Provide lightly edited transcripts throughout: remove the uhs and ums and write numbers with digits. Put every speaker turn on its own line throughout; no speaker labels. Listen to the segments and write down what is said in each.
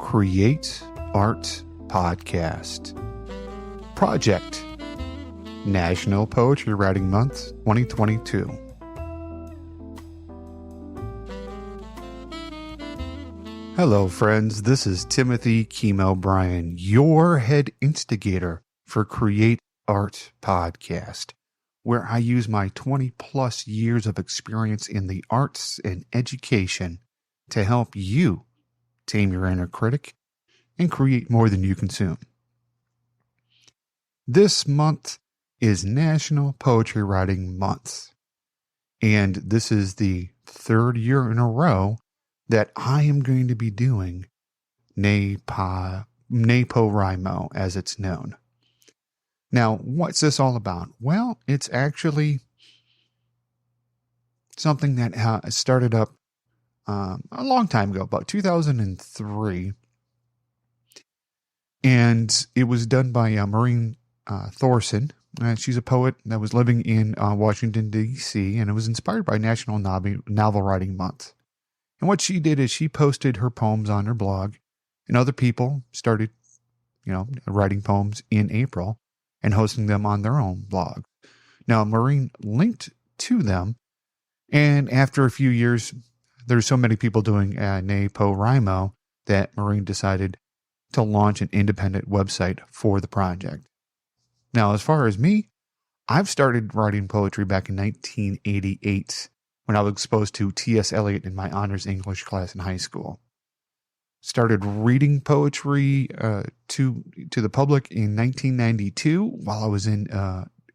Create Art Podcast. Project National Poetry Writing Month 2022. Hello, friends. This is Timothy Chemo Bryan, your head instigator for Create Art Podcast, where I use my 20 plus years of experience in the arts and education to help you tame your inner critic and create more than you consume. This month is National Poetry Writing Month, and this is the third year in a row that I am going to be doing NaPoWriMo, as it's known. Now, what's this all about? Well, it's actually something that started up a long time ago, about 2003. And it was done by Maureen Thorson. She's a poet that was living in Washington, D.C., and it was inspired by National Novel Writing Month. And what she did is she posted her poems on her blog, and other people started, writing poems in April and hosting them on their own blog. Now, Maureen linked to them, and after a few years, there's so many people doing NaPoWriMo that Maureen decided to launch an independent website for the project. Now, as far as me, I've started writing poetry back in 1988 when I was exposed to T.S. Eliot in my honors English class in high school. Started reading poetry to the public in 1992 while I was in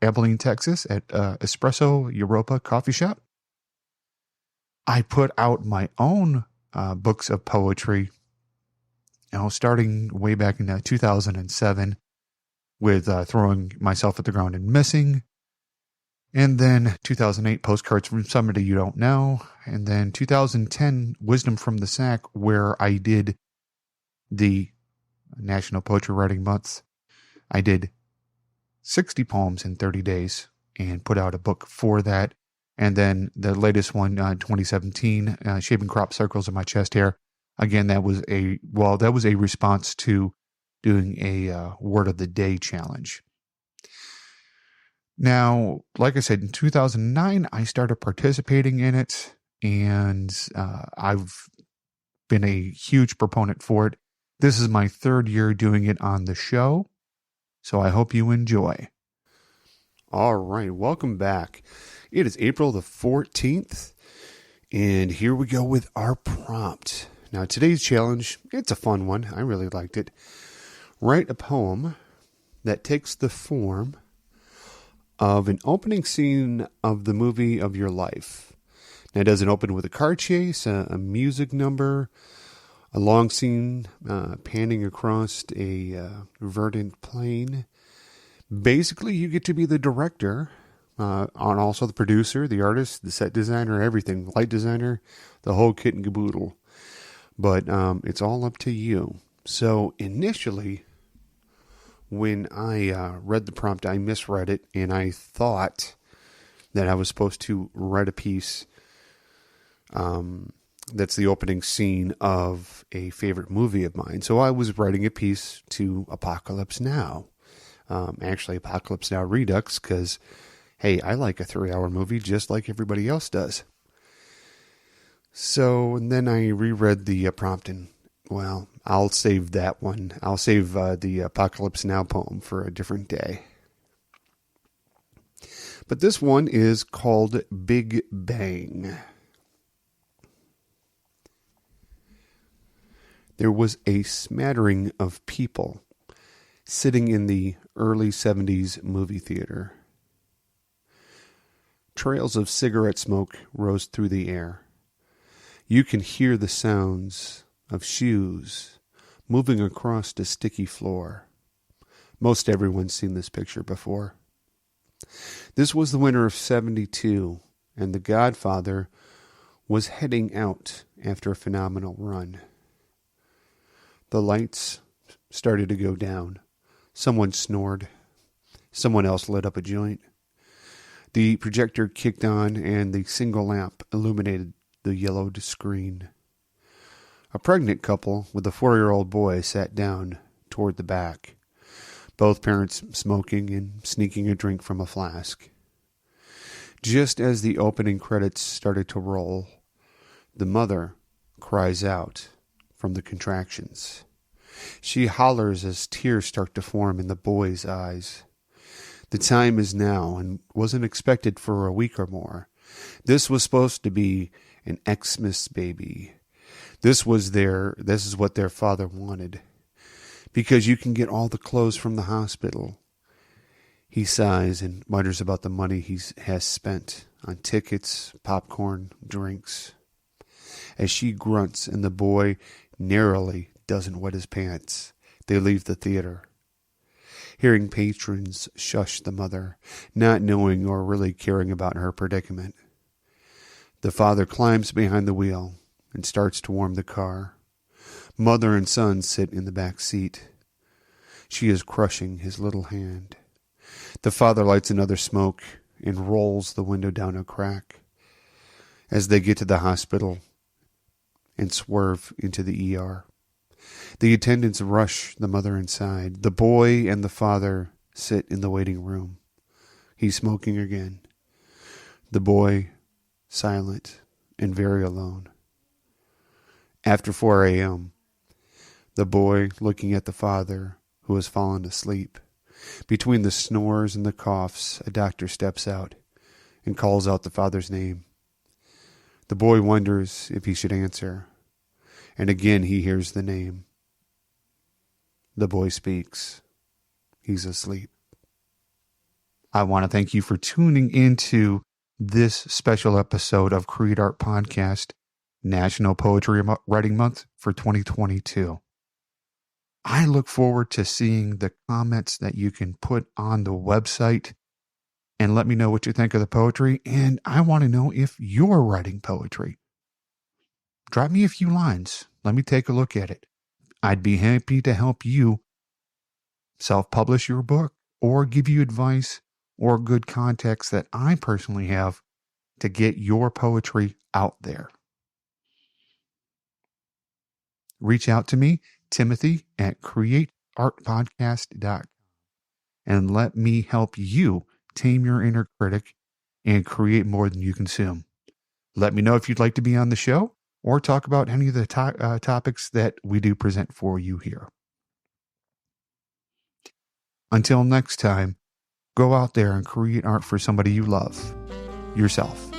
Abilene, Texas at Espresso Europa coffee shop. I put out my own books of poetry, starting way back in 2007 with Throwing Myself at the Ground and Missing. And then 2008, Postcards from Somebody You Don't Know. And then 2010, Wisdom from the Sack, where I did the National Poetry Writing Month. I did 60 poems in 30 days and put out a book for that. And then the latest one, 2017, Shaving Crop Circles in My Chest Hair. Again, that was a response to doing a Word of the Day challenge. Now, like I said, in 2009, I started participating in it, and I've been a huge proponent for it. This is my third year doing it on the show, so I hope you enjoy. All right, welcome back. It is April the 14th, and here we go with our prompt. Now, today's challenge, it's a fun one. I really liked it. Write a poem that takes the form of an opening scene of the movie of your life. Now, it doesn't open with a car chase, a music number, a long scene panning across a verdant plain. Basically, you get to be the director, and also the producer, the artist, the set designer, everything, light designer, the whole kit and caboodle. But it's all up to you. So initially, when I read the prompt, I misread it, and I thought that I was supposed to write a piece that's the opening scene of a favorite movie of mine. So I was writing a piece to Apocalypse Now. Actually, Apocalypse Now Redux, because, hey, I like a 3-hour movie just like everybody else does. So, and then I reread the prompt, and, well, I'll save that one. I'll save the Apocalypse Now poem for a different day. But this one is called Big Bang. There was a smattering of people sitting in the early 70s movie theater. Trails of cigarette smoke rose through the air. You can hear the sounds of shoes moving across the sticky floor. Most everyone's seen this picture before. This was the winter of 72, and The Godfather was heading out after a phenomenal run. The lights started to go down. Someone snored. Someone else lit up a joint. The projector kicked on, and the single lamp illuminated the yellowed screen. A pregnant couple with a 4-year-old boy sat down toward the back, both parents smoking and sneaking a drink from a flask. Just as the opening credits started to roll, the mother cries out from the contractions. She hollers as tears start to form in the boy's eyes. The time is now and wasn't expected for a week or more. This was supposed to be an Xmas baby. This is what their father wanted. Because you can get all the clothes from the hospital. He sighs and mutters about the money he has spent on tickets, popcorn, drinks. As she grunts and the boy narrowly doesn't wet his pants, they leave the theater. Hearing patrons shush the mother, not knowing or really caring about her predicament. The father climbs behind the wheel and starts to warm the car. Mother and son sit in the back seat. She is crushing his little hand. The father lights another smoke and rolls the window down a crack. As they get to the hospital and swerve into the ER. The attendants rush the mother inside. The boy and the father sit in the waiting room. He's smoking again. The boy, silent and very alone. After 4 a.m., the boy looking at the father who has fallen asleep. Between the snores and the coughs, a doctor steps out and calls out the father's name. The boy wonders if he should answer, and again he hears the name. The boy speaks. He's asleep. I want to thank you for tuning into this special episode of Create Art Podcast, National Poetry Writing Month for 2022. I look forward to seeing the comments that you can put on the website and let me know what you think of the poetry. And I want to know if you're writing poetry. Drop me a few lines. Let me take a look at it. I'd be happy to help you self-publish your book or give you advice or good context that I personally have to get your poetry out there. Reach out to me, Timothy at createartpodcast.com, and let me help you tame your inner critic and create more than you consume. Let me know if you'd like to be on the show or talk about any of the topics that we do present for you here. Until next time, go out there and create art for somebody you love, yourself.